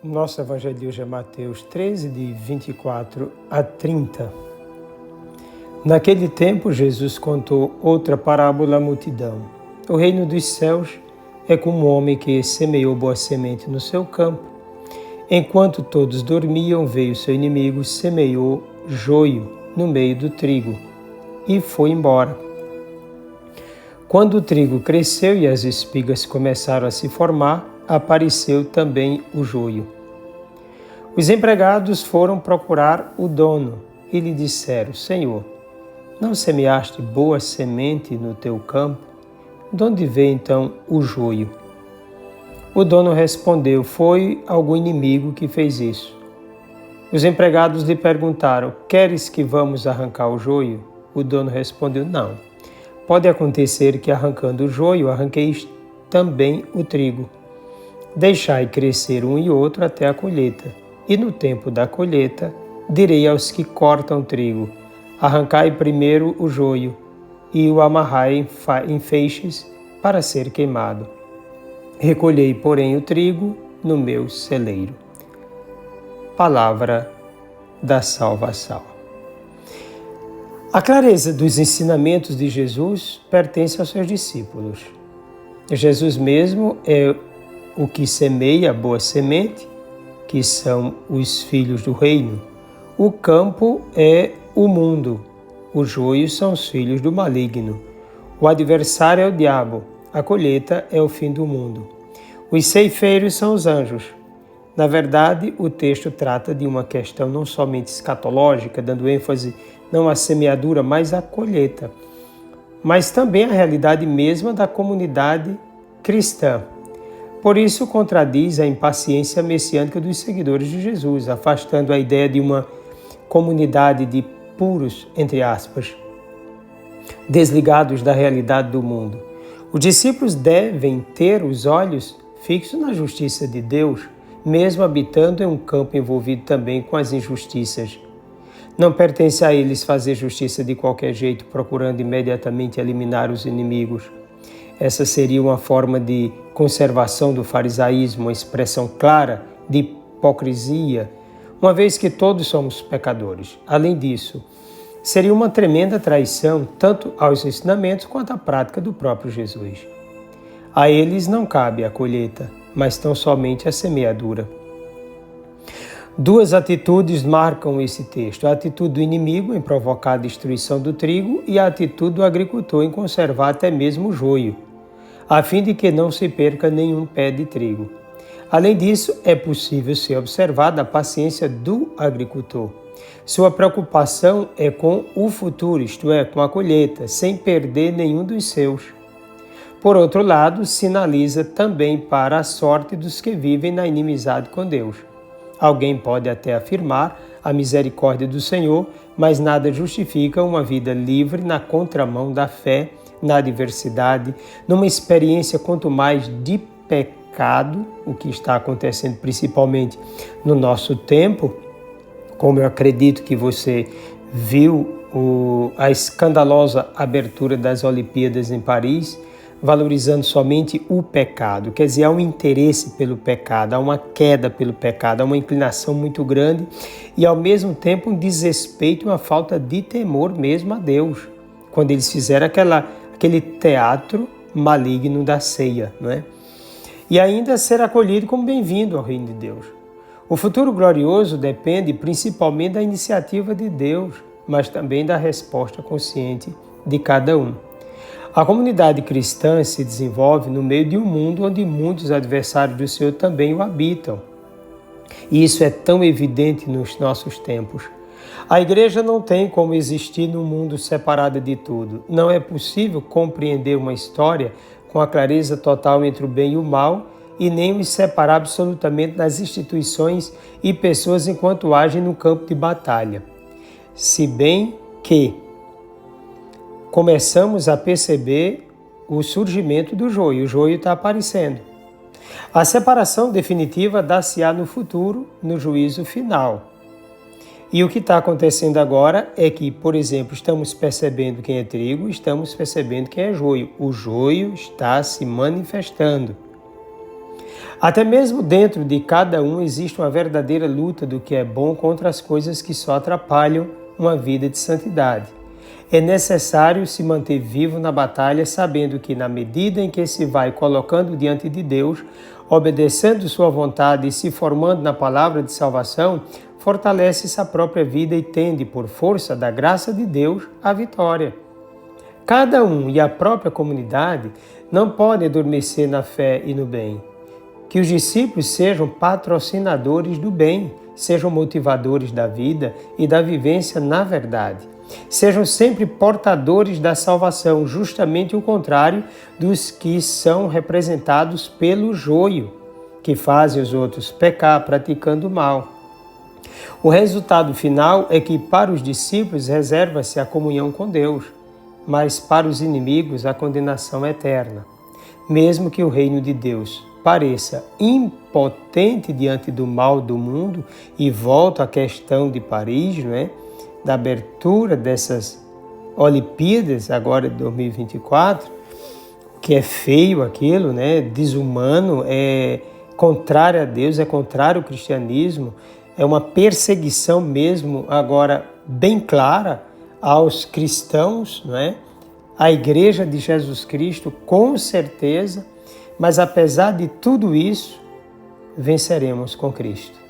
Nosso evangelho de hoje é Mateus 13, de 24 a 30. Naquele tempo, Jesus contou outra parábola à multidão. O reino dos céus é como um homem que semeou boa semente no seu campo. Enquanto todos dormiam, veio seu inimigo, semeou joio no meio do trigo e foi embora. Quando o trigo cresceu e as espigas começaram a se formar, apareceu também o joio. Os empregados foram procurar o dono e lhe disseram: Senhor, não semeaste boa semente no teu campo? De onde veio então o joio? O dono respondeu: Foi algum inimigo que fez isso. Os empregados lhe perguntaram: Queres que vamos arrancar o joio? O dono respondeu: Não. Pode acontecer que arrancando o joio, arranqueis também o trigo. Deixai crescer um e outro até a colheita. E no tempo da colheita, direi aos que cortam trigo: arrancai primeiro o joio e o amarrai em feixes para ser queimado. Recolhei, porém, o trigo no meu celeiro. Palavra da salvação. A clareza dos ensinamentos de Jesus pertence aos seus discípulos. Jesus mesmo é o que semeia a boa semente, que são os filhos do reino. O campo é o mundo, os joios são os filhos do maligno. O adversário é o diabo, a colheita é o fim do mundo. Os ceifeiros são os anjos. Na verdade, o texto trata de uma questão não somente escatológica, dando ênfase não à semeadura, mas à colheita, mas também à realidade mesma da comunidade cristã. Por isso, contradiz a impaciência messiânica dos seguidores de Jesus, afastando a ideia de uma comunidade de puros, entre aspas, desligados da realidade do mundo. Os discípulos devem ter os olhos fixos na justiça de Deus, mesmo habitando em um campo envolvido também com as injustiças. Não pertence a eles fazer justiça de qualquer jeito, procurando imediatamente eliminar os inimigos. Essa seria uma forma de conservação do farisaísmo, uma expressão clara de hipocrisia, uma vez que todos somos pecadores. Além disso, seria uma tremenda traição tanto aos ensinamentos quanto à prática do próprio Jesus. A eles não cabe a colheita, mas tão somente a semeadura. Duas atitudes marcam esse texto: a atitude do inimigo em provocar a destruição do trigo e a atitude do agricultor em conservar até mesmo o joio, a fim de que não se perca nenhum pé de trigo. Além disso, é possível ser observada a paciência do agricultor. Sua preocupação é com o futuro, isto é, com a colheita, sem perder nenhum dos seus. Por outro lado, sinaliza também para a sorte dos que vivem na inimizade com Deus. Alguém pode até afirmar a misericórdia do Senhor, mas nada justifica uma vida livre na contramão da fé, na adversidade, numa experiência quanto mais de pecado, o que está acontecendo principalmente no nosso tempo, como eu acredito que você viu a escandalosa abertura das Olimpíadas em Paris, valorizando somente o pecado. Quer dizer, há um interesse pelo pecado, há uma queda pelo pecado, há uma inclinação muito grande e, ao mesmo tempo, um desrespeito, uma falta de temor mesmo a Deus, quando eles fizeram aquele teatro maligno da ceia, não é? E ainda ser acolhido como bem-vindo ao reino de Deus. O futuro glorioso depende principalmente da iniciativa de Deus, mas também da resposta consciente de cada um. A comunidade cristã se desenvolve no meio de um mundo onde muitos adversários do Senhor também o habitam. E isso é tão evidente nos nossos tempos. A igreja não tem como existir num mundo separado de tudo. Não é possível compreender uma história com a clareza total entre o bem e o mal e nem os separar absolutamente das instituições e pessoas enquanto agem no campo de batalha. Se bem que começamos a perceber o surgimento do joio. O joio está aparecendo. A separação definitiva dá-se-á no futuro, no juízo final. E o que está acontecendo agora é que, por exemplo, estamos percebendo quem é trigo, estamos percebendo quem é joio. O joio está se manifestando. Até mesmo dentro de cada um existe uma verdadeira luta do que é bom contra as coisas que só atrapalham uma vida de santidade. É necessário se manter vivo na batalha, sabendo que na medida em que se vai colocando diante de Deus, obedecendo sua vontade e se formando na palavra de salvação, fortalece-se a própria vida e tende, por força da graça de Deus, a vitória. Cada um e a própria comunidade não podem adormecer na fé e no bem. Que os discípulos sejam patrocinadores do bem, sejam motivadores da vida e da vivência na verdade. Sejam sempre portadores da salvação, justamente o contrário dos que são representados pelo joio, que fazem os outros pecar praticando o mal. O resultado final é que para os discípulos reserva-se a comunhão com Deus, mas para os inimigos a condenação eterna. Mesmo que o reino de Deus pareça impotente diante do mal do mundo, e volto à questão de Paris, da abertura dessas Olimpíadas agora de 2024, que é feio aquilo, desumano, é contrário a Deus, é contrário ao cristianismo, é uma perseguição mesmo, agora bem clara, aos cristãos, à Igreja de Jesus Cristo, com certeza, mas apesar de tudo isso, venceremos com Cristo.